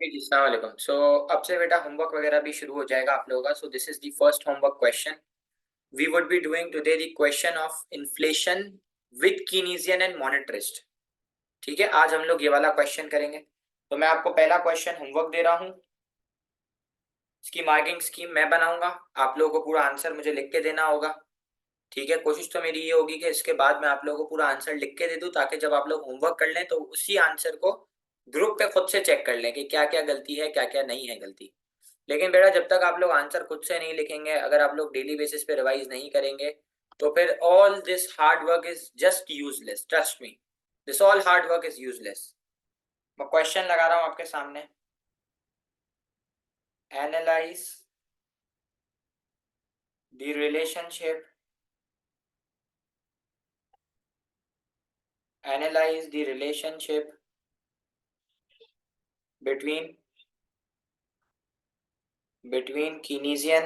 जी अस्सलाम वालेकुम। सो अब से बेटा होमवर्क वगैरह भी शुरू हो जाएगा आप लोगों का। So this is the first homework question. We would be doing today the question of inflation with Keynesian and monetarist. ठीक है, आज हम लोग ये वाला क्वेश्चन करेंगे। तो मैं आपको पहला क्वेश्चन होमवर्क दे रहा हूँ। इसकी मार्किंग स्कीम मैं बनाऊंगा। आप लोगों को पूरा आंसर मुझे लिख के देना होगा। ठीक है, कोशिश तो मेरी ये होगी कि इसके बाद मैं आप लोगों को पूरा आंसर लिख के दे दूं, ताकि जब आप लोग होमवर्क कर लें तो उसी आंसर को ग्रुप पे खुद से चेक कर लें कि क्या क्या गलती है, क्या क्या नहीं है गलती। लेकिन बेटा जब तक आप लोग आंसर खुद से नहीं लिखेंगे, अगर आप लोग डेली बेसिस पे रिवाइज नहीं करेंगे, तो फिर all this hard work is just useless. Trust me, this all hard work is useless. मैं क्वेश्चन लगा रहा हूं आपके सामने। Analyse the relationship, analyse the relationship between Keynesian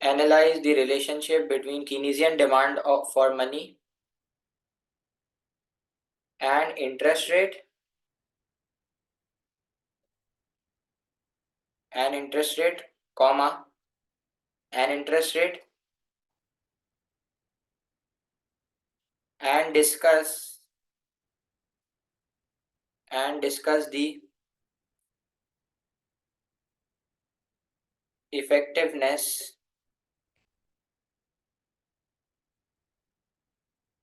analyze the relationship between Keynesian demand for money and interest rate and interest rate, comma, and interest rate, and discuss the effectiveness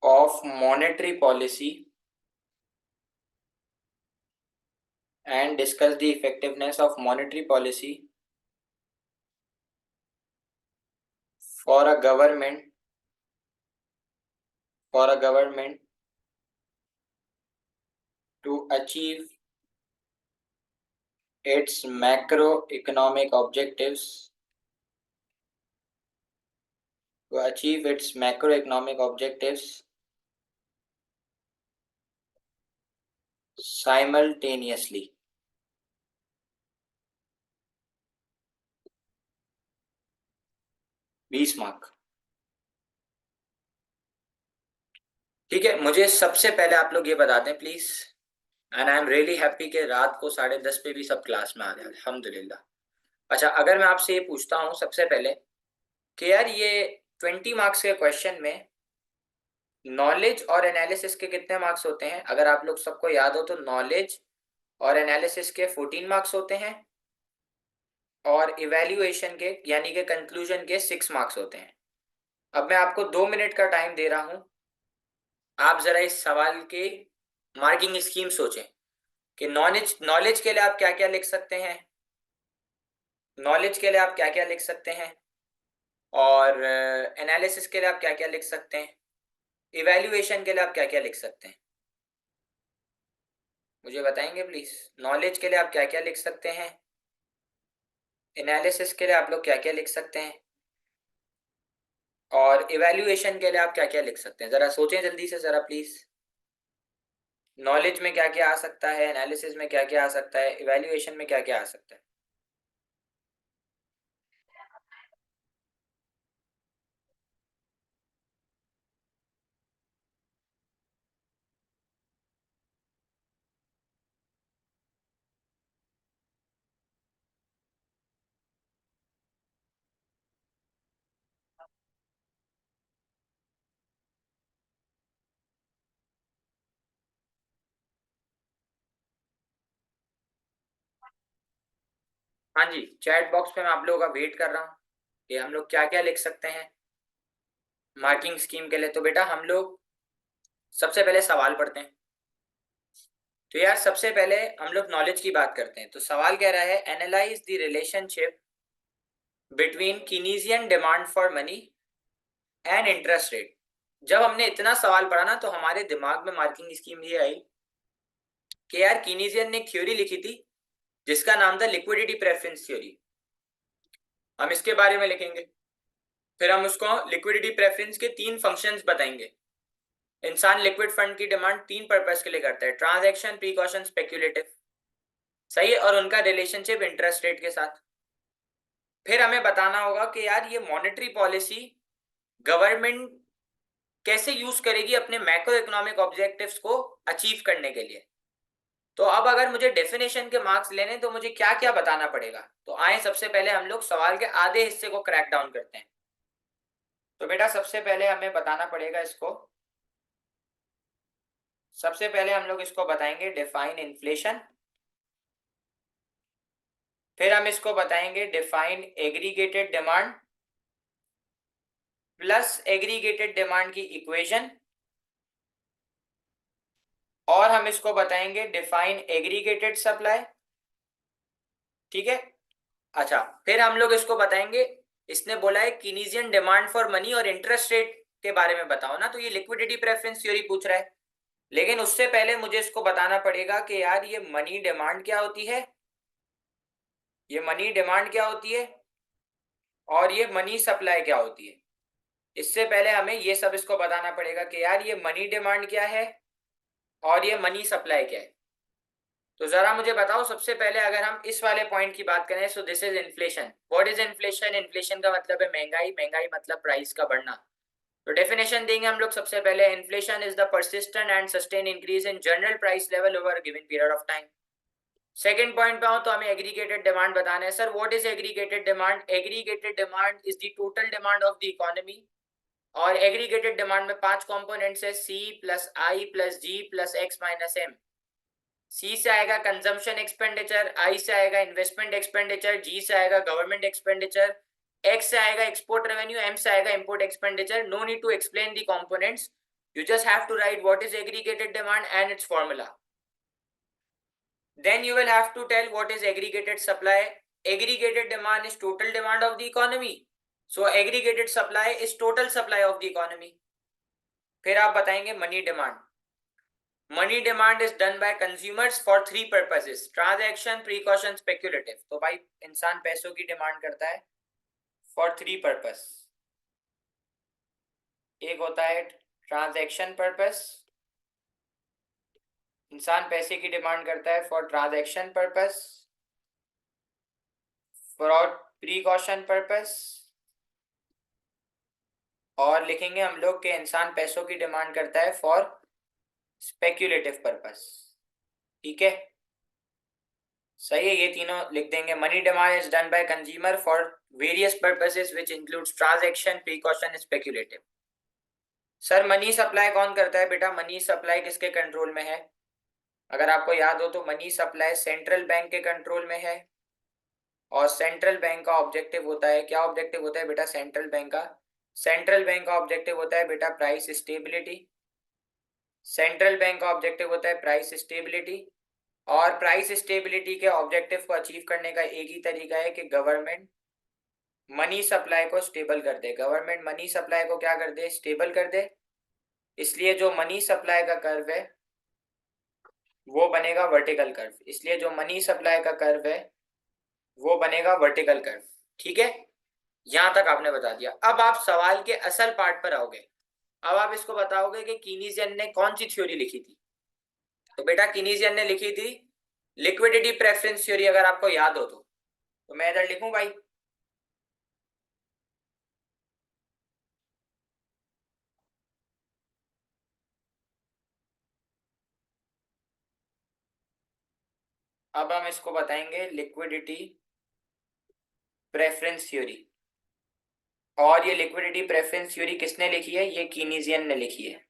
of monetary policy and discuss the effectiveness of monetary policy for a government to achieve its macroeconomic objectives simultaneously. बीस mark. ठीक है, मुझे सबसे पहले आप लोग ये बता दें please. And I am really happy कि रात को 10:30 पे भी सब क्लास में आ गए, अल्हम्दुलिल्लाह। अच्छा, अगर मैं आपसे ये पूछता हूँ सबसे पहले कि यार ये 20 मार्क्स के क्वेश्चन में नॉलेज और एनालिसिस के कितने मार्क्स होते हैं? अगर आप लोग सबको याद हो तो नॉलेज और एनालिसिस के 14 मार्क्स होते हैं, और इवैल्यूएशन के यानी कि कंक्लूजन के 6 मार्क्स होते हैं। अब मैं आपको 2 मिनट का टाइम दे रहा हूं। आप जरा इस सवाल के मार्किंग स्कीम सोचें कि नॉलेज नॉलेज के लिए आप क्या क्या लिख सकते हैं, नॉलेज के लिए आप क्या क्या लिख सकते हैं, और एनालिसिस के लिए आप क्या क्या लिख सकते हैं, इवैल्यूएशन के लिए आप क्या क्या लिख सकते हैं। मुझे बताएंगे प्लीज। नॉलेज के लिए आप क्या क्या लिख सकते हैं, एनालिसिस के लिए आप लोग क्या क्या लिख सकते हैं, और इवैल्यूएशन के लिए आप क्या क्या लिख सकते हैं। जरा सोचें जल्दी से जरा प्लीज। नॉलेज में क्या क्या आ सकता है, एनालिसिस में क्या क्या आ सकता है, इवैल्यूएशन में क्या क्या आ सकता है। हाँ जी, चैट बॉक्स पे मैं आप लोगों का वेट कर रहा हूँ कि हम लोग क्या क्या लिख सकते हैं मार्किंग स्कीम के लिए। तो बेटा हम लोग सबसे पहले सवाल पढ़ते हैं। तो यार सबसे पहले हम लोग नॉलेज की बात करते हैं। तो सवाल कह रहा है analyse the relationship between Keynesian demand for money and interest rate. जब हमने इतना सवाल पढ़ा ना, तो हमारे दिमाग में मार्किंग स्कीम ये आई कि यार कीनीजियन ने एक थ्योरी लिखी थी जिसका नाम था लिक्विडिटी प्रेफरेंस थ्योरी। हम इसके बारे में लिखेंगे, फिर हम उसको लिक्विडिटी प्रेफरेंस के 3 फंक्शंस बताएंगे। इंसान लिक्विड फंड की डिमांड 3 पर्पस के लिए करता है: ट्रांजैक्शन, प्रीकॉशन, स्पेक्यूलेटिव। सही है, और उनका रिलेशनशिप इंटरेस्ट रेट के साथ। फिर हमें बताना होगा कि यार ये मॉनेटरी पॉलिसी गवर्नमेंट कैसे यूज करेगी अपने मैक्रो इकोनॉमिक ऑब्जेक्टिव्स को अचीव करने के लिए। तो अब अगर मुझे डेफिनेशन के मार्क्स लेने तो मुझे क्या क्या बताना पड़ेगा। तो आए सबसे पहले हम लोग सवाल के आधे हिस्से को क्रैक डाउन करते हैं। तो बेटा सबसे पहले हमें बताना पड़ेगा इसको, सबसे पहले हम लोग इसको बताएंगे डिफाइन इन्फ्लेशन, फिर हम इसको बताएंगे define aggregated demand plus aggregated demand की इक्वेशन, और हम इसको बताएंगे डिफाइन एग्रीगेटेड सप्लाई। ठीक है। अच्छा, फिर हम लोग इसको बताएंगे, इसने बोला है कीनीजियन डिमांड फॉर मनी और इंटरेस्ट रेट के बारे में बताओ ना, तो ये लिक्विडिटी प्रेफरेंस थ्योरी पूछ रहा है। लेकिन उससे पहले मुझे इसको बताना पड़ेगा कि यार ये मनी डिमांड क्या होती है, ये मनी डिमांड क्या होती है, और ये मनी सप्लाई क्या होती है। इससे पहले हमें ये सब इसको बताना पड़ेगा कि यार ये मनी डिमांड क्या है और ये मनी सप्लाई क्या है। तो जरा मुझे बताओ सबसे पहले, अगर हम इस वाले पॉइंट की बात करें, सो this is inflation. What is inflation? Inflation का मतलब है महंगाई, महंगाई मतलब प्राइस का बढ़ना। तो डेफिनेशन देंगे हम लोग सबसे पहले, inflation is the persistent and sustain increase in general price level over given period of time. Second point पे आओ तो हमें एग्रीगेटेड डिमांड बताना है। Sir what is aggregated demand? Aggregated demand is the total demand of the economy, और aggregated demand में 5 components है, C plus आई plus जी plus x minus M. सी से आएगा कंजम्पशन एक्सपेंडिचर, आई से आएगा इन्वेस्टमेंट एक्सपेंडिचर, जी से आएगा गवर्नमेंट एक्सपेंडिचर, एक्स से आएगा एक्सपोर्ट रेवेन्यू, एम से आएगा import expenditure. No need to explain the components, you just have to write what is aggregated demand and its formula. Then you will have to tell what is aggregated supply. Aggregated demand is total demand of the economy, so aggregated supply is total supply of the economy. फिर आप बताएंगे money demand. Money demand is done by consumers for 3 purposes, transaction, precaution, speculative. तो भाई इंसान पैसों की demand करता है फॉर 3 पर्पस। एक होता है ट्रांजैक्शन पर्पस, इंसान पैसे की डिमांड करता है for transaction purpose, for precaution purpose, और लिखेंगे हम लोग कि इंसान पैसों की डिमांड करता है फॉर स्पेक्युलेटिव पर्पस। ठीक है, सही है, ये तीनों लिख देंगे। Money demand is done by consumer for various purposes which includes transaction, precaution, speculative. Sir money supply कौन करता है? बेटा मनी सप्लाई किसके कंट्रोल में है? अगर आपको याद हो तो मनी सप्लाई सेंट्रल बैंक के कंट्रोल में है, और सेंट्रल बैंक का ऑब्जेक्टिव होता है, क्या ऑब्जेक्टिव होता है बेटा सेंट्रल बैंक का? सेंट्रल बैंक का ऑब्जेक्टिव होता है बेटा प्राइस स्टेबिलिटी। सेंट्रल बैंक का ऑब्जेक्टिव होता है प्राइस स्टेबिलिटी, और प्राइस स्टेबिलिटी के ऑब्जेक्टिव को अचीव करने का एक ही तरीका है कि गवर्नमेंट मनी सप्लाई को स्टेबल कर दे। गवर्नमेंट मनी सप्लाई को क्या कर दे? स्टेबल कर दे। इसलिए जो मनी सप्लाई का कर्व है वो बनेगा वर्टिकल कर्व, इसलिए जो मनी सप्लाई का कर्व है वो बनेगा वर्टिकल कर्व। ठीक है, यहां तक आपने बता दिया। अब आप सवाल के असल पार्ट पर आओगे। अब आप इसको बताओगे कि कीनीजियन ने कौन सी थ्योरी लिखी थी। तो बेटा कीनीजियन ने लिखी थी लिक्विडिटी प्रेफरेंस थ्योरी, अगर आपको याद हो तो मैं इधर लिखूं भाई। अब हम इसको बताएंगे लिक्विडिटी प्रेफरेंस थ्योरी, और ये लिक्विडिटी प्रेफरेंस थ्योरी किसने लिखी है? ये कीनीजियन ने लिखी है।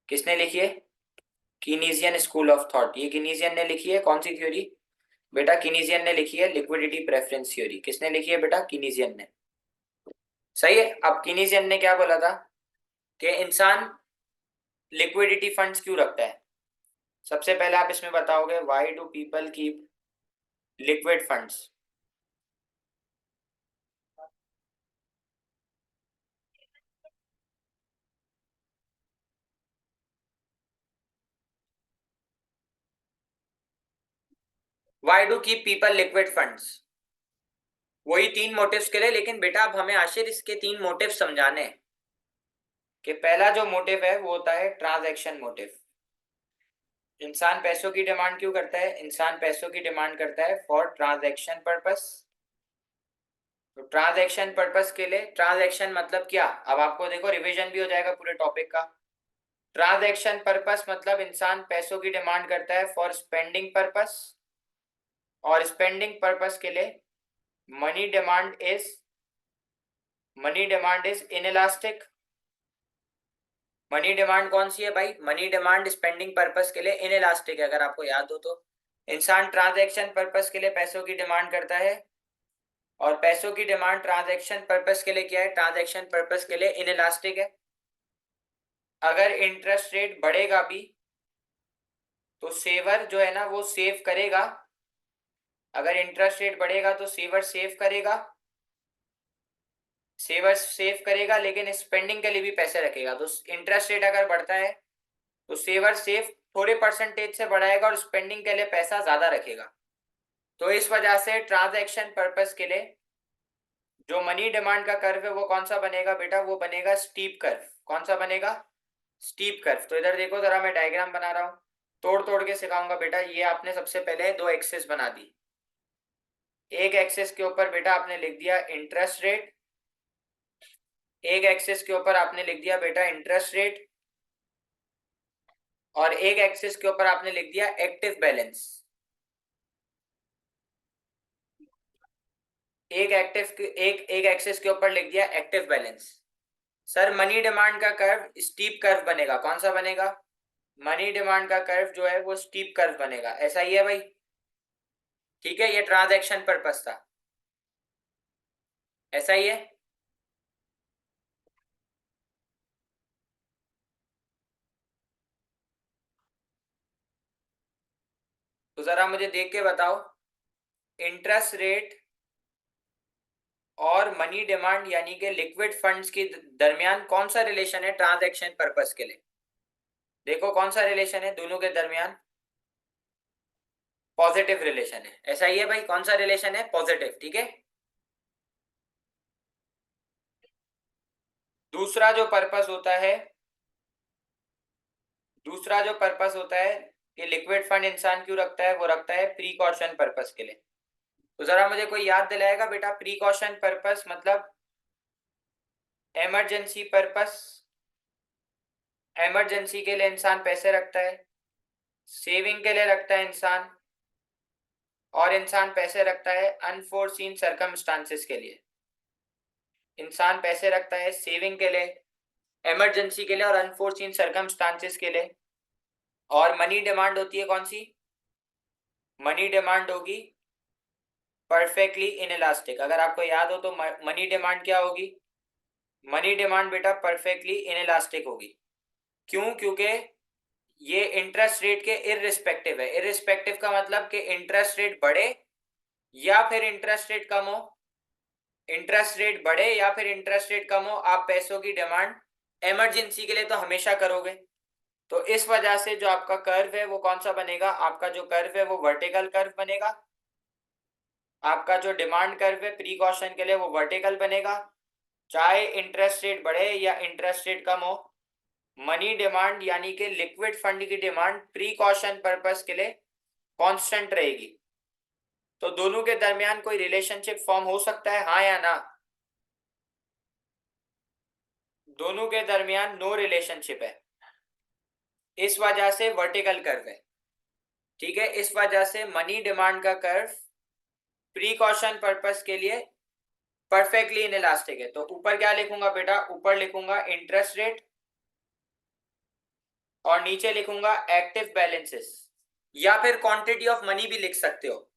किसने लिखी है? कीनीजियन स्कूल ऑफ थॉट, ये कीनीजियन ने लिखी है। कौन सी थ्योरी? बेटा कीनीजियन ने लिखी है लिक्विडिटी प्रेफरेंस थ्योरी। किसने लिखी है बेटा? कीनीजियन ने। सही है। अब कीनीजियन ने क्या बोला था कि इंसान लिक्विडिटी फंड्स क्यों रखता है? सबसे पहले आप इसमें बताओगे why do people keep liquid funds? Why do keep people liquid funds? वही 3 मोटिव्स के लिए। लेकिन बेटा अब हमें आखिर इसके 3 मोटिव समझाने हैं। कि पहला जो मोटिव है वो होता है ट्रांजैक्शन मोटिव। इंसान पैसों की डिमांड क्यों करता है? इंसान पैसों की डिमांड करता है फॉर ट्रांजैक्शन पर्पस। तो ट्रांजैक्शन पर्पस के लिए, ट्रांजैक्शन मतलब क्या, अब आपको देखो रिवीजन भी हो जाएगा पूरे टॉपिक का। ट्रांजैक्शन पर्पस मतलब इंसान पैसों की डिमांड करता है फॉर स्पेंडिंग पर्पस, और स्पेंडिंग पर्पस के लिए money demand is, money demand is inelastic. Money demand कौन सी है भाई, मनी डिमांड स्पेंडिंग पर्पस के लिए इनइलास्टिक है, अगर आपको याद हो तो। इंसान ट्रांजैक्शन पर्पस के लिए पैसों की डिमांड करता है, और पैसों की डिमांड ट्रांजैक्शन पर्पस के लिए क्या है, ट्रांजैक्शन पर्पस के लिए इनइलास्टिक है। अगर इंटरेस्ट रेट बढ़ेगा भी तो सेवर जो है ना वो सेव करेगा, अगर इंटरेस्ट रेट बढ़ेगा तो सेवर सेव करेगा, सेवर सेव करेगा लेकिन स्पेंडिंग के लिए भी पैसे रखेगा। तो इंटरेस्ट रेट अगर बढ़ता है तो सेवर सेव थोड़े परसेंटेज से बढ़ाएगा और स्पेंडिंग के लिए पैसा ज्यादा रखेगा। तो इस वजह से ट्रांजैक्शन पर्पस के लिए जो मनी डिमांड का कर्व है वो कौन सा बनेगा बेटा, वो बनेगा स्टीप कर्व। कौन सा बनेगा, स्टीप कर्व। तो इधर देखो जरा, मैं डायग्राम बना रहा हूँ, तोड़ तोड़ के सिखाऊंगा बेटा। ये आपने सबसे पहले दो एक्सिस बना दी, एक एक्सिस के ऊपर बेटा आपने लिख दिया इंटरेस्ट रेट, एक एक्सिस के ऊपर आपने लिख दिया बेटा इंटरेस्ट रेट, और एक एक्सिस के ऊपर आपने लिख दिया एक्टिव बैलेंस। एक एक्सिस के ऊपर लिख दिया active balance. Sir money demand का कर्व स्टीप कर्व बनेगा, कौन सा बनेगा, मनी डिमांड का कर्व जो है वो स्टीप कर्व बनेगा, ऐसा ही है भाई। ठीक है, ये ट्रांजैक्शन पर्पस था, ऐसा ही है। तो जरा मुझे देख के बताओ, इंटरेस्ट रेट और मनी डिमांड यानी कि लिक्विड फंड्स के दरमियान कौन सा रिलेशन है ट्रांजैक्शन पर्पस के लिए। देखो कौन सा रिलेशन है दोनों के दरमियान, पॉजिटिव रिलेशन है, ऐसा ही है भाई। कौन सा रिलेशन है, पॉजिटिव, ठीक है। दूसरा जो पर्पस होता है, दूसरा जो पर्पस होता है कि लिक्विड फंड इंसान क्यों रखता है, वो रखता है प्रीकॉशन पर्पस के लिए। तो जरा मुझे कोई याद दिलाएगा बेटा, प्रीकॉशन पर्पस मतलब इमरजेंसी पर्पस, इमरजेंसी के लिए इंसान पैसे रखता है, सेविंग के लिए रखता है इंसान, और इंसान पैसे रखता है अनफोर्सीन सरकमस्टांसेस के लिए। इंसान पैसे रखता है सेविंग के लिए, इमरजेंसी के लिए और अनफोर्सीन सरकमस्टांसेस के लिए। और मनी डिमांड होती है कौन सी, मनी डिमांड होगी परफेक्टली इनइलास्टिक। अगर आपको याद हो तो मनी डिमांड क्या होगी, मनी डिमांड बेटा परफेक्टली इनइलास्टिक होगी। क्यों, क्योंकि ये इंटरेस्ट रेट के इररिस्पेक्टिव है। इररिस्पेक्टिव का मतलब कि इंटरेस्ट रेट बढ़े या फिर इंटरेस्ट रेट कम हो, इंटरेस्ट रेट बढ़े या फिर इंटरेस्ट रेट कम हो, आप पैसों की डिमांड इमरजेंसी के लिए तो हमेशा करोगे। तो इस वजह से जो आपका कर्व है वो कौन सा बनेगा, आपका जो कर्व है वो वर्टिकल कर्व बनेगा। आपका जो डिमांड कर्व है प्रीकॉशन के लिए वो वर्टिकल बनेगा। चाहे इंटरेस्ट रेट बढ़े या इंटरेस्ट रेट कम हो, मनी डिमांड यानी कि लिक्विड फंड की डिमांड प्रीकॉशन पर्पस के लिए कांस्टेंट रहेगी। तो दोनों के दरमियान कोई रिलेशनशिप फॉर्म हो सकता है, हाँ या ना, दोनों के दरमियान नो रिलेशनशिप है, इस वजह से वर्टिकल कर्व है। ठीक है, इस वजह से मनी डिमांड का कर्व प्रीकॉशन पर्पस के लिए परफेक्टली इनइलास्टिक है। तो ऊपर क्या लिखूंगा बेटा, ऊपर लिखूंगा इंटरेस्ट रेट और नीचे लिखूंगा एक्टिव बैलेंसेस, या फिर क्वांटिटी ऑफ मनी भी लिख सकते हो।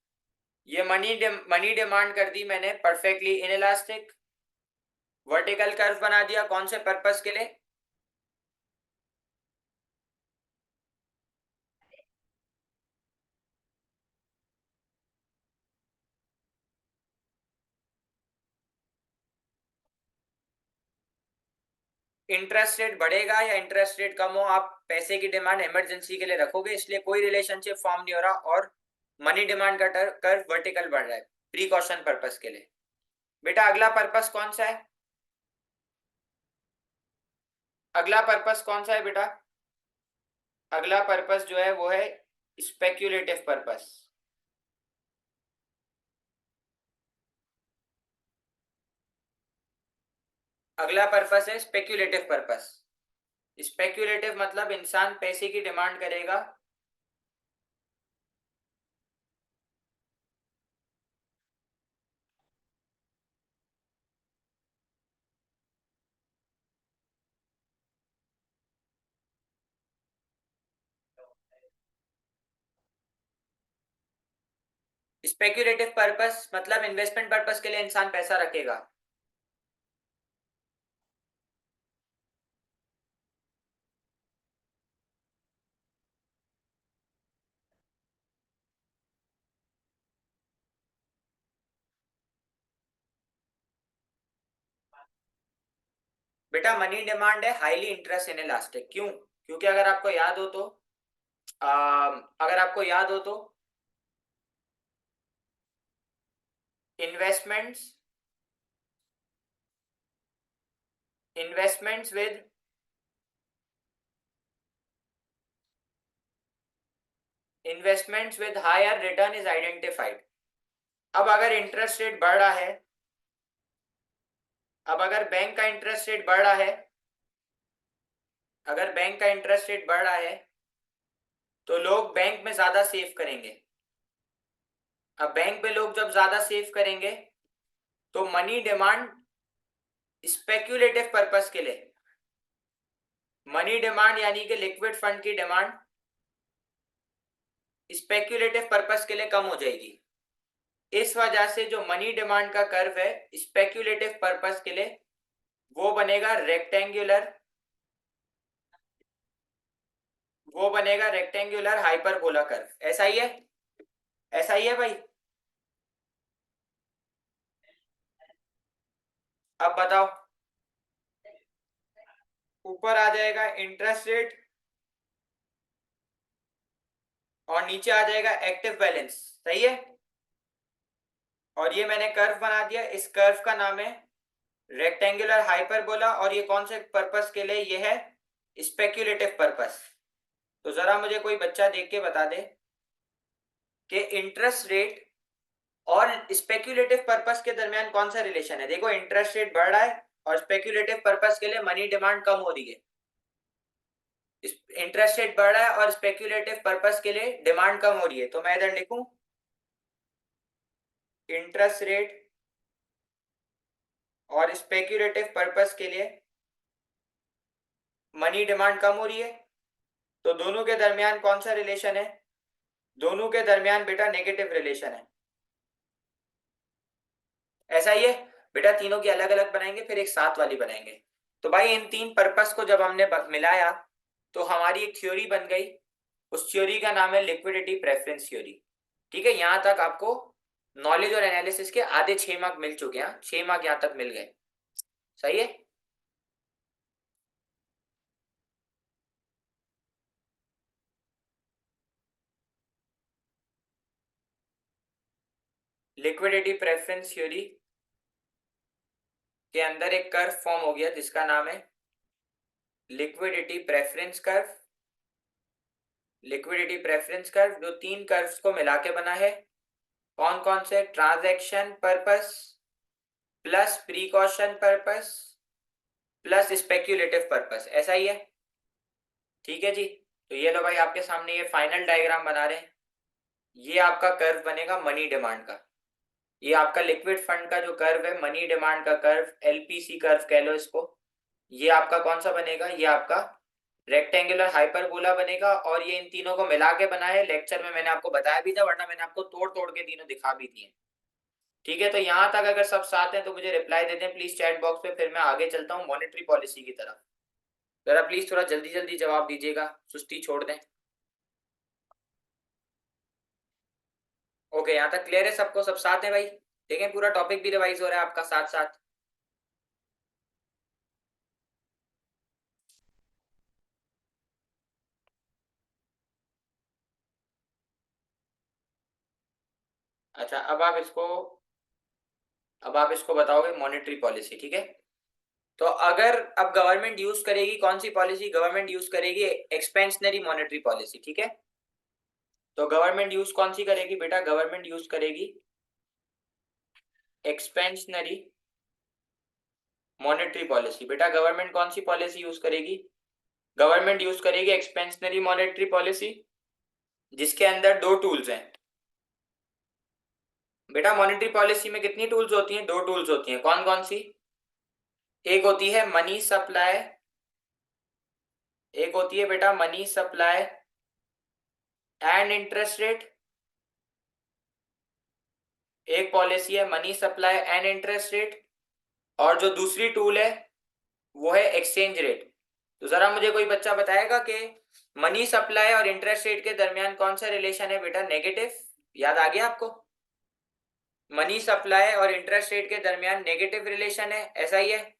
ये मनी डिमांड कर दी मैंने परफेक्टली इनइलास्टिक, वर्टिकल कर्व बना दिया, कौन से पर्पस के लिए, इंटरेस्ट रेट बढ़ेगा या इंटरेस्ट रेट कम हो, आप पैसे की डिमांड इमरजेंसी के लिए रखोगे, इसलिए कोई रिलेशनशिप फॉर्म नहीं हो रहा, और मनी डिमांड का कर्व वर्टिकल बढ़ रहा है प्रीकॉशन पर्पस के लिए। बेटा अगला पर्पस कौन सा है, अगला पर्पस कौन सा है बेटा, अगला पर्पस जो है वो है स्पेक्यूलेटिव पर्पस। अगला पर्पस है स्पेक्यूलेटिव पर्पस। स्पेक्यूलेटिव मतलब इंसान पैसे की डिमांड करेगा। स्पेक्यूलेटिव पर्पस मतलब इन्वेस्टमेंट पर्पस के लिए इंसान पैसा रखेगा। बेटा मनी डिमांड है हाईली इंटरेस्ट इन इलास्टिक। क्यों? क्योंकि अगर आपको याद हो तो अगर आपको याद हो तो investments investments with higher return is identified. अब अगर इंटरेस्ट रेट बढ़ रहा है, अब अगर बैंक का इंटरेस्ट रेट बढ़ रहा है, अगर बैंक का इंटरेस्ट रेट बढ़ रहा है तो लोग बैंक में ज्यादा सेव करेंगे। अब बैंक में लोग जब ज्यादा सेव करेंगे तो मनी डिमांड स्पेक्यूलेटिव पर्पस के लिए, मनी डिमांड यानी कि लिक्विड फंड की डिमांड स्पेक्यूलेटिव पर्पस के लिए कम हो जाएगी। इस वजह से जो मनी डिमांड का कर्व है स्पेक्यूलेटिव पर्पस के लिए वो बनेगा रेक्टेंगुलर, वो बनेगा रेक्टेंगुलर हाइपरबोला कर्व। ऐसा ही है, ऐसा ही है भाई। अब बताओ, ऊपर आ जाएगा इंटरेस्ट रेट और नीचे आ जाएगा एक्टिव बैलेंस। सही है। और ये मैंने कर्व बना दिया, इस कर्व का नाम है रेक्टेंगुलर हाइपरबोला। और ये कौन से पर्पस के लिए? ये है स्पेक्यूलेटिव पर्पस। तो जरा मुझे कोई बच्चा देख के बता दे कि इंटरेस्ट रेट और स्पेक्यूलेटिव पर्पस के दरमियान कौन सा रिलेशन है। देखो इंटरेस्ट रेट बढ़ रहा है और स्पेक्यूलेटिव पर्पस के लिए मनी डिमांड कम हो रही है। इंटरेस्ट रेट बढ़ रहा है और स्पेक्यूलेटिव पर्पस के लिए डिमांड कम हो रही है। तो मैं इधर लिखूं इंटरेस्ट रेट और स्पेक्यूलेटिव पर्पस के लिए मनी डिमांड कम हो रही है। तो दोनों के दरमियान कौन सा रिलेशन है? दोनों के दरमियान बेटा नेगेटिव रिलेशन है। ऐसा ही है बेटा। तीनों की अलग अलग बनाएंगे फिर एक साथ वाली बनाएंगे। तो भाई इन तीन पर्पस को जब हमने मिलाया तो हमारी एक थ्योरी बन गई। उस थ्योरी का नाम है लिक्विडिटी प्रेफरेंस थ्योरी। ठीक है, यहां तक आपको नॉलेज और एनालिसिस के आधे 6 मार्क मिल चुके हैं। 6 मार्क यहां तक मिल गए। सही है। लिक्विडिटी प्रेफरेंस थ्योरी के अंदर एक कर्व फॉर्म हो गया जिसका नाम है liquidity preference curve. Liquidity preference curve जो तीन कर्व्स को मिला के बना है। कौन कौन से? Transaction purpose plus precaution purpose plus speculative purpose. ऐसा ही है। ठीक है जी। तो ये लो भाई आपके सामने ये फाइनल डायग्राम बना रहे हैं। ये आपका कर्व बनेगा मनी डिमांड का। ये आपका लिक्विड फंड का जो कर्व है, मनी डिमांड का कर्व, एलपीसी कर्व कह लो इसको। ये आपका कौन सा बनेगा? ये आपका रेक्टेंगुलर हाइपरबोला बनेगा। और ये इन तीनों को मिला के बना है। लेक्चर में मैंने आपको बताया भी था, वरना मैंने आपको तोड़ तोड़ के तीनों दिखा भी दिए। ठीक है, तो यहां तक अगर सब साथ हैं तो मुझे रिप्लाई दे दें प्लीज चैट बॉक्स पे। फिर मैं आगे चलता हूँ मॉनेटरी पॉलिसी की तरफ। जरा प्लीज थोड़ा जल्दी जल्दी जवाब दीजिएगा, सुस्ती छोड़ दें। ओके, यहाँ तक क्लियर है सबको? सब साथ है भाई? देखें पूरा टॉपिक भी रिवाइज हो रहा है आपका साथ साथ। अच्छा, अब आप इसको बताओगे मॉनेटरी पॉलिसी। ठीक है, तो अगर अब गवर्नमेंट यूज करेगी कौन सी पॉलिसी? गवर्नमेंट यूज करेगी एक्सपेंशनरी मॉनेटरी पॉलिसी। ठीक है, तो गवर्नमेंट यूज कौन सी करेगी बेटा? गवर्नमेंट यूज करेगी एक्सपेंशनरी मॉनेटरी पॉलिसी। बेटा गवर्नमेंट कौन सी पॉलिसी यूज करेगी? गवर्नमेंट यूज करेगी एक्सपेंशनरी मॉनेटरी पॉलिसी, जिसके अंदर दो टूल्स हैं। बेटा मॉनेटरी पॉलिसी में कितनी टूल्स होती हैं? दो टूल्स होती हैं। कौन कौन सी? एक होती है मनी सप्लाई, एक होती है बेटा money supply and interest rate. एक पॉलिसी है money supply and interest rate, और जो दूसरी टूल है वो है एक्सचेंज रेट। तो जरा मुझे कोई बच्चा बताएगा कि मनी सप्लाई और इंटरेस्ट रेट के दरमियान कौन सा रिलेशन है? बेटा नेगेटिव। याद आ गया आपको? मनी सप्लाई और इंटरेस्ट रेट के दरमियान नेगेटिव रिलेशन है, ऐसा ही है।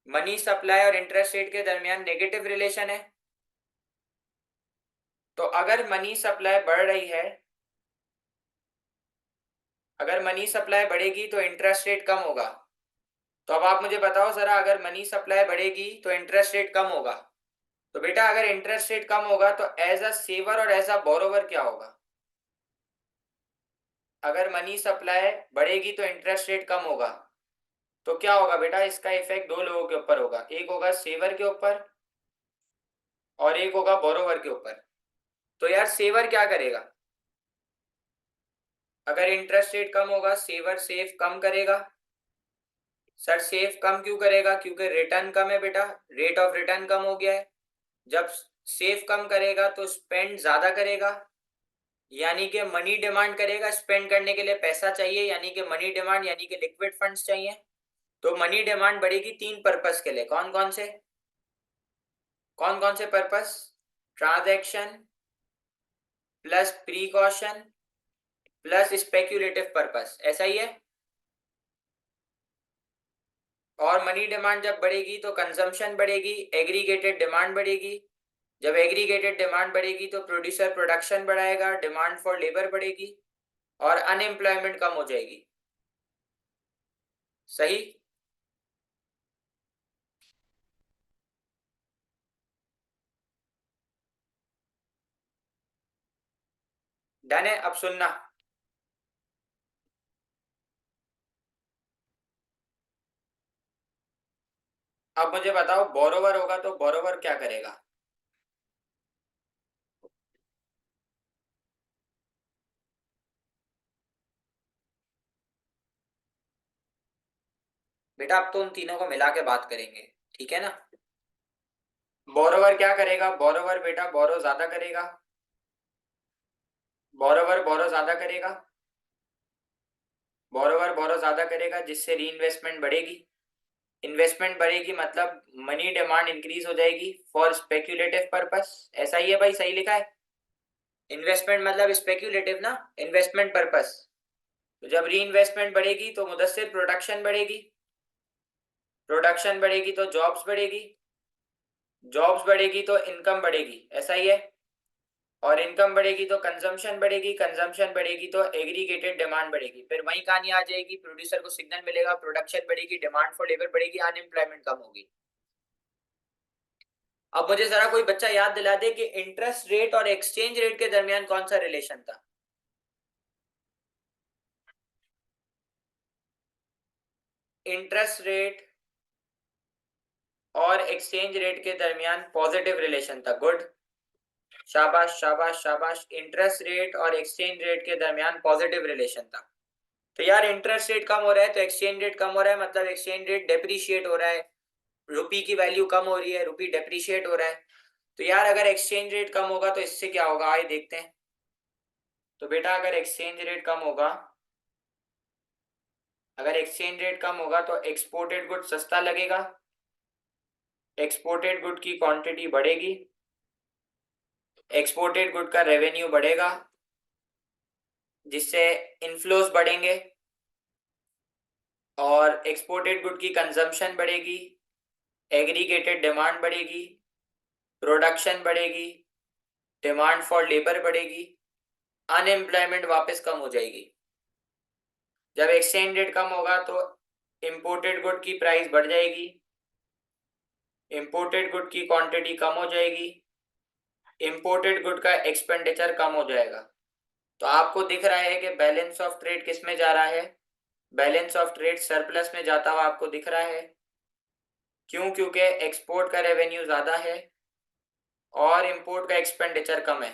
मनी सप्लाई और इंटरेस्ट रेट के दरमियान नेगेटिव रिलेशन है। तो अगर मनी सप्लाई बढ़ रही है, अगर मनी सप्लाई बढ़ेगी तो इंटरेस्ट रेट कम होगा। तो अब आप मुझे बताओ जरा, अगर मनी सप्लाई बढ़ेगी तो इंटरेस्ट रेट कम होगा। तो बेटा अगर इंटरेस्ट रेट कम होगा तो एज अ सेवर और एज अ बोरोवर क्या होगा? अगर मनी सप्लाई बढ़ेगी तो इंटरेस्ट रेट कम होगा, तो क्या होगा बेटा? इसका इफेक्ट दो लोगों के ऊपर होगा, एक होगा सेवर के ऊपर और एक होगा बोरोवर के ऊपर। तो यार सेवर क्या करेगा? अगर इंटरेस्ट रेट कम होगा सेवर सेव कम करेगा। सर सेव कम क्यों करेगा? क्योंकि रिटर्न कम है बेटा, रेट ऑफ रिटर्न कम हो गया है। जब सेव कम करेगा तो स्पेंड ज्यादा करेगा, यानी कि मनी डिमांड करेगा। स्पेंड करने के लिए पैसा चाहिए, यानी कि मनी डिमांड, यानी कि लिक्विड फंड्स चाहिए। तो मनी डिमांड बढ़ेगी तीन पर्पस के लिए। कौन कौन से? कौन कौन से purpose? Transaction plus precaution plus speculative purpose, ऐसा ही है। और मनी डिमांड जब बढ़ेगी तो कंजम्पशन बढ़ेगी, एग्रीगेटेड डिमांड बढ़ेगी। जब एग्रीगेटेड डिमांड बढ़ेगी तो प्रोड्यूसर प्रोडक्शन बढ़ाएगा, डिमांड फॉर लेबर बढ़ेगी और अनएम्प्लॉयमेंट कम हो जाएगी। सही? डन है? अब सुनना। अब मुझे बताओ बोरोवर होगा तो बोरोवर क्या करेगा? बेटा अब तो उन तीनों को मिला के बात करेंगे, ठीक है ना? बोरोवर क्या करेगा? बोरोवर बेटा बोरो ज्यादा करेगा। बोरोवर बोरो ज्यादा करेगा। बोरोवर बोरो ज्यादा करेगा जिससे री इन्वेस्टमेंट बढ़ेगी। इन्वेस्टमेंट बढ़ेगी मतलब मनी डिमांड इंक्रीज हो जाएगी फॉर स्पेक्यूलेटिव पर्पस। ऐसा ही है भाई, सही लिखा है। इन्वेस्टमेंट मतलब स्पेक्यूलेटिव ना, इन्वेस्टमेंट पर्पस। तो जब री इन्वेस्टमेंट बढ़ेगी तो मुदस्सिर प्रोडक्शन बढ़ेगी, प्रोडक्शन बढ़ेगी तो जॉब्स बढ़ेगी, जॉब्स बढ़ेगी तो इनकम बढ़ेगी, ऐसा ही है। और इनकम बढ़ेगी तो कंजम्पशन बढ़ेगी, कंजम्पशन बढ़ेगी तो एग्रीगेटेड डिमांड बढ़ेगी। फिर वही कहानी आ जाएगी, प्रोड्यूसर को सिग्नल मिलेगा, प्रोडक्शन बढ़ेगी, डिमांड फॉर लेबर बढ़ेगी, अनएम्प्लॉयमेंट कम होगी। अब मुझे जरा कोई बच्चा याद दिला दे कि इंटरेस्ट रेट और एक्सचेंज रेट के दरमियान कौन सा रिलेशन था? इंटरेस्ट रेट और एक्सचेंज रेट के दरमियान पॉजिटिव रिलेशन था। गुड, शाबाश शाबाश शाबाश। इंटरेस्ट रेट और एक्सचेंज रेट के दरमियान पॉजिटिव रिलेशन था। तो यार इंटरेस्ट रेट कम हो रहा है तो एक्सचेंज रेट कम हो रहा है, मतलब एक्सचेंज रेट डेप्रीशिएट हो रहा है, रुपी की वैल्यू कम हो रही है, रुपी डेप्रीशिएट हो रहा है। तो यार अगर एक्सचेंज रेट कम होगा तो इससे क्या होगा, आइए देखते हैं। तो बेटा अगर एक्सचेंज रेट कम होगा, अगर एक्सचेंज रेट कम होगा तो एक्सपोर्टेड गुड सस्ता लगेगा, एक्सपोर्टेड गुड की क्वांटिटी बढ़ेगी, एक्सपोर्टेड गुड का रेवेन्यू बढ़ेगा, जिससे इनफ्लोज बढ़ेंगे और एक्सपोर्टेड गुड की कंजम्पशन बढ़ेगी, एग्रीगेटेड डिमांड बढ़ेगी, प्रोडक्शन बढ़ेगी, डिमांड फॉर लेबर बढ़ेगी, अनएम्प्लॉयमेंट वापस कम हो जाएगी। जब एक्सचेंज रेट कम होगा तो इंपोर्टेड गुड की प्राइस बढ़ जाएगी, इंपोर्टेड गुड की क्वांटिटी कम हो जाएगी, इंपोर्टेड गुड का एक्सपेंडिचर कम हो जाएगा। तो आपको दिख रहा है कि बैलेंस ऑफ ट्रेड किस में जा रहा है? बैलेंस ऑफ ट्रेड सरप्लस में जाता हुआ आपको दिख रहा है। क्यों? क्योंकि एक्सपोर्ट का रेवेन्यू ज़्यादा है और इंपोर्ट का एक्सपेंडिचर कम है।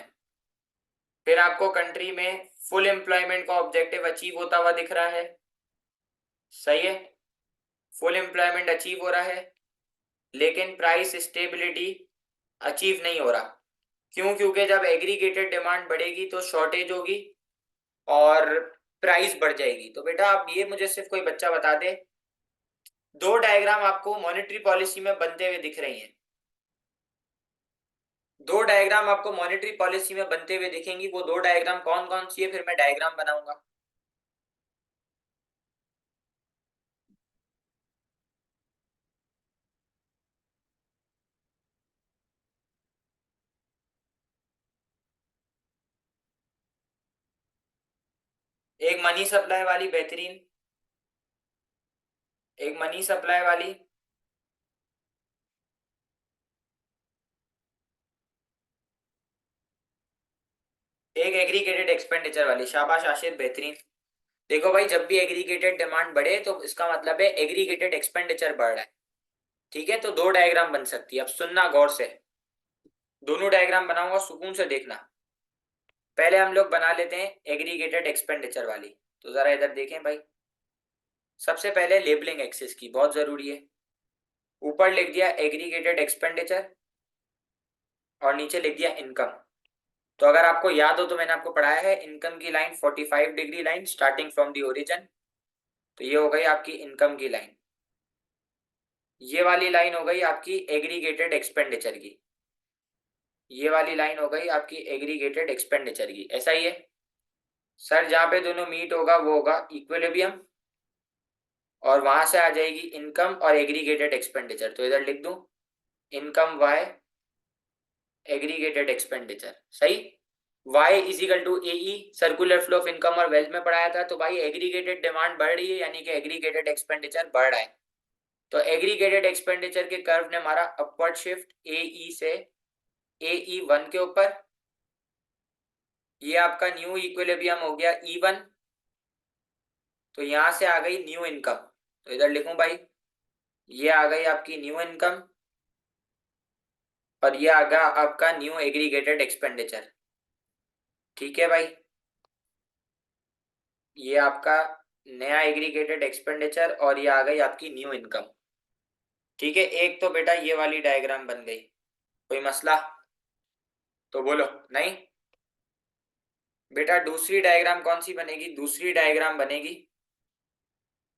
फिर आपको कंट्री में फुल एम्प्लॉयमेंट का ऑब्जेक्टिव अचीव होता हुआ दिख रहा है। सही है, फुल एम्प्लॉयमेंट अचीव हो रहा है, लेकिन प्राइस स्टेबिलिटी अचीव नहीं हो रहा। क्यों? क्योंकि जब एग्रीगेटेड डिमांड बढ़ेगी तो शॉर्टेज होगी और प्राइस बढ़ जाएगी। तो बेटा आप ये मुझे सिर्फ कोई बच्चा बता दे, दो डायग्राम आपको मॉनेटरी पॉलिसी में बनते हुए दिख रही हैं, दो डायग्राम आपको मॉनेटरी पॉलिसी में बनते हुए दिखेंगी, वो दो डायग्राम कौन कौन सी है, फिर मैं डायग्राम बनाऊंगा। एक मनी सप्लाई वाली बेहतरीन, एक मनी सप्लाई वाली, एक एग्रीगेटेड एक्सपेंडिचर वाली। शाबाश आशिर, बेहतरीन। देखो भाई, जब भी एग्रीगेटेड डिमांड बढ़े तो इसका मतलब है एग्रीगेटेड एक्सपेंडिचर बढ़ रहा है। ठीक है, तो दो डायग्राम बन सकती है। अब सुनना गौर से, दोनों डायग्राम बनाऊंगा, सुकून से देखना। पहले हम लोग बना लेते हैं एग्रीगेटेड एक्सपेंडिचर वाली। तो जरा इधर देखें भाई, सबसे पहले लेबलिंग एक्सेस की बहुत जरूरी है। ऊपर लिख दिया एग्रीगेटेड एक्सपेंडिचर और नीचे लिख दिया इनकम। तो अगर आपको याद हो तो मैंने आपको पढ़ाया है इनकम की line 45 degree line starting from the origin. तो ये हो गई आपकी इनकम की लाइन। ये वाली लाइन हो गई आपकी एग्रीगेटेड एक्सपेंडिचर की। ये वाली लाइन हो गई आपकी एग्रीगेटेड एक्सपेंडिचर की। ऐसा ही है सर, जहां पे दोनों मीट होगा वो होगा इक्विलिब्रियम, और वहां से आ जाएगी इनकम और एग्रीगेटेड एक्सपेंडिचर। तो इधर लिख दूं इनकम वाई एग्रीगेटेड एक्सपेंडिचर। सही। y is equal to A E, circular flow of income और वेल्थ में पढ़ाया था। तो भाई एग्रीगेटेड डिमांड बढ़ रही है यानी कि एग्रीगेटेड एक्सपेंडिचर बढ़ रहा है। तो एग्रीगेटेड एक्सपेंडिचर के कर्व ने मारा अपवर्ड शिफ्ट ए ई से ए ई वन के ऊपर। ये आपका न्यू इक्विलिब्रियम हो गया ई वन। तो यहां से आ गई न्यू इनकम। तो इधर लिखूं भाई, ये आ गई आपकी न्यू इनकम और ये आ गया आपका न्यू एग्रीगेटेड एक्सपेंडिचर। ठीक है भाई, ये आपका नया एग्रीगेटेड एक्सपेंडिचर और ये आ गई आपकी न्यू इनकम। ठीक है, एक तो बेटा ये वाली डायग्राम बन गई, कोई मसला? तो बोलो नहीं। बेटा दूसरी डायग्राम कौन सी बनेगी? दूसरी डायग्राम बनेगी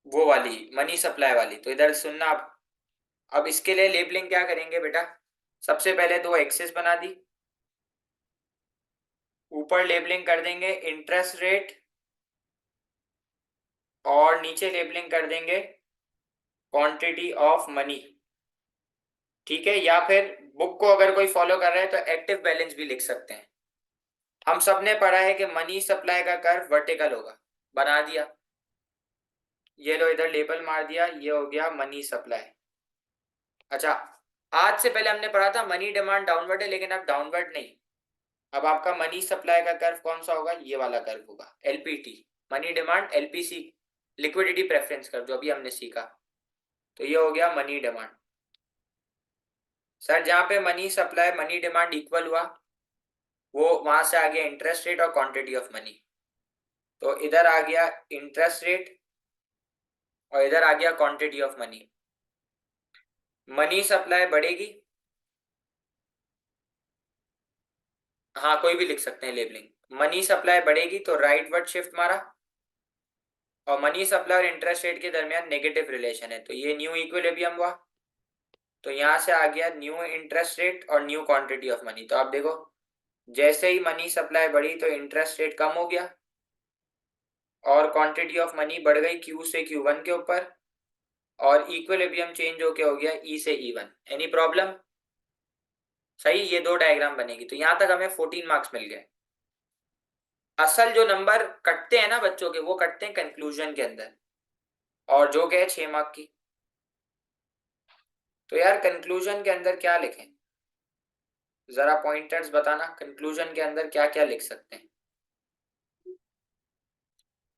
वो वाली मनी सप्लाई वाली। तो इधर सुनना आप। अब इसके लिए लेबलिंग क्या करेंगे बेटा? सबसे पहले दो एक्सेस बना दी, ऊपर लेबलिंग कर देंगे इंटरेस्ट रेट और नीचे लेबलिंग कर देंगे क्वांटिटी ऑफ मनी। ठीक है, या फिर बुक को अगर कोई फॉलो कर रहा है तो एक्टिव बैलेंस भी लिख सकते हैं। हम सब ने पढ़ा है कि मनी सप्लाई का कर्व वर्टिकल होगा। बना दिया, ये लो इधर लेबल मार दिया, ये हो गया मनी सप्लाई। अच्छा, आज से पहले हमने पढ़ा था मनी डिमांड डाउनवर्ड है, लेकिन अब डाउनवर्ड नहीं। अब आपका मनी सप्लाई का कर्व कौन सा होगा? ये वाला कर्व होगा, LPT, money demand LPC, liquidity preference curve, जो अभी हमने सीखा। तो ये हो गया मनी डिमांड। सर जहां पे money supply money demand equal हुआ, वो वहां से आ गया इंटरेस्ट रेट और क्वांटिटी ऑफ मनी। तो इधर आ गया इंटरेस्ट रेट और इधर आ गया quantity of money. Money supply बढ़ेगी, हाँ कोई भी लिख सकते हैं लेबलिंग। मनी सप्लाई बढ़ेगी तो राइट वर्ड शिफ्ट मारा, और मनी सप्लाई और इंटरेस्ट रेट के दरमियान नेगेटिव रिलेशन है, तो ये न्यू इक्विलिब्रियम हुआ। तो यहां से आ गया न्यू इंटरेस्ट रेट और न्यू क्वांटिटी ऑफ मनी। तो आप देखो, जैसे ही मनी सप्लाई बढ़ी तो इंटरेस्ट रेट कम हो गया और क्वांटिटी ऑफ मनी बढ़ गई क्यू से क्यू वन के ऊपर, और इक्विलिब्रियम चेंज होके हो गया ई से ई वन। Any problem? सही, ये दो डायग्राम बनेगी। तो यहां तक हमें 14 मार्क्स मिल गए। असल जो नंबर कटते हैं ना बच्चों के, वो कटते हैं कंक्लूजन के अंदर, और जो गए 6 मार्क की। तो यार कंक्लूजन के अंदर क्या लिखें? जरा पॉइंटर्स बताना, कंक्लूजन के अंदर क्या क्या लिख सकते हैं?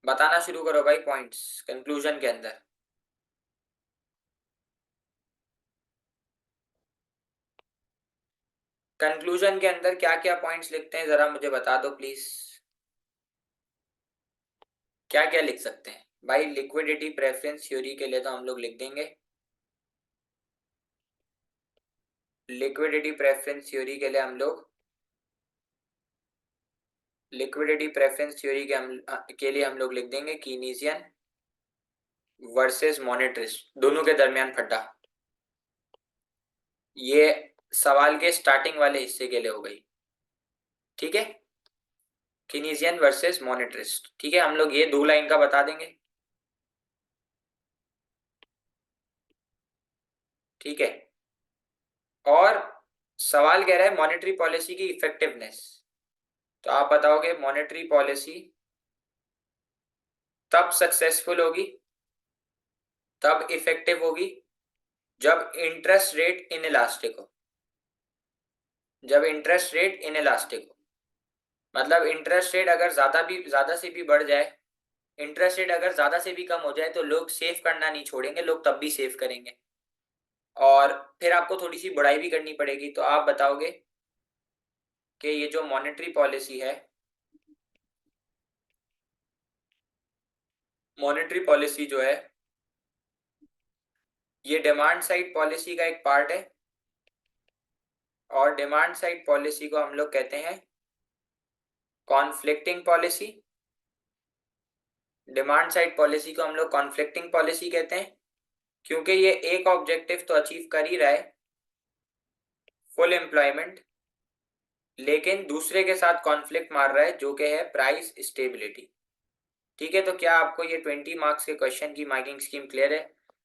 बताना शुरू करो भाई पॉइंट्स कंक्लूजन के अंदर। कंक्लूजन के अंदर क्या क्या पॉइंट्स लिखते हैं जरा मुझे बता दो प्लीज। क्या क्या लिख सकते हैं भाई? लिक्विडिटी प्रेफरेंस थ्योरी के लिए तो हम लोग लिख देंगे, लिक्विडिटी प्रेफरेंस थ्योरी के लिए हम लोग, लिक्विडिटी प्रेफरेंस थ्योरी के लिए हम लोग लिख देंगे कीनीजियन वर्सेस मॉनेटरिस्ट दोनों के दरमियान फटा। ये सवाल के स्टार्टिंग वाले हिस्से के लिए हो गई, ठीक है। कीनीजियन वर्सेस मॉनेटरिस्ट, ठीक है, हम लोग ये 2 लाइन का बता देंगे, ठीक है। और सवाल कह रहा है मॉनेटरी पॉलिसी की इफेक्टिवनेस, तो आप बताओगे मॉनेटरी पॉलिसी तब सक्सेसफुल होगी, तब इफेक्टिव होगी जब इंटरेस्ट रेट इन इलास्टिक हो, जब इंटरेस्ट रेट इन इलास्टिक हो। मतलब इंटरेस्ट रेट अगर ज्यादा से भी बढ़ जाए, इंटरेस्ट रेट अगर ज्यादा से भी कम हो जाए तो लोग सेव करना नहीं छोड़ेंगे, लोग तब भी सेव करेंगे। और फिर आपको थोड़ी सी बढ़ाई भी करनी पड़ेगी, तो आप बताओगे कि ये जो मॉनेटरी पॉलिसी है, मॉनेटरी पॉलिसी जो है ये डिमांड साइड पॉलिसी का एक पार्ट है। और डिमांड साइड पॉलिसी को हम लोग कहते हैं conflicting policy. Demand side policy को हम लोग कॉन्फ्लिक्टिंग पॉलिसी कहते हैं, क्योंकि ये एक ऑब्जेक्टिव तो अचीव कर ही रहा है, फुल एम्प्लॉयमेंट, लेकिन दूसरे के साथ कॉन्फ्लिक्ट मार रहा है जो कि है प्राइस स्टेबिलिटी। ठीक है, तो क्या आपको ये 20 मार्क्स के क्वेश्चन की मार्किंग स्कीम क्लियर है?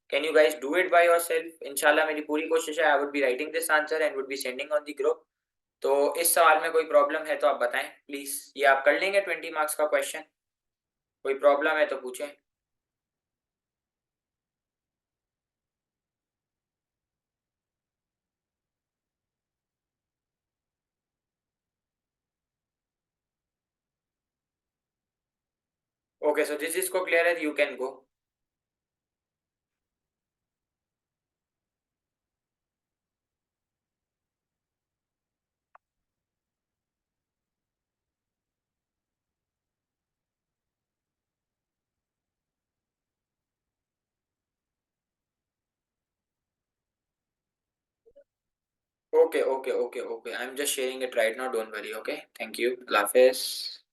Can you guys do it by yourself? इंशाल्लाह मेरी पूरी कोशिश है, I would be writing this answer and would be sending on the group. तो इस सवाल में कोई प्रॉब्लम है तो आप बताएं प्लीज, ये आप कर लेंगे 20 मार्क्स का क्वेश्चन? कोई प्रॉब्लम है तो पूछें। ओके, सो दिस इज को क्लियर है, you can go. Okay okay okay okay, I am just sharing it right now, don't worry, okay, thank you, Allah Hafiz.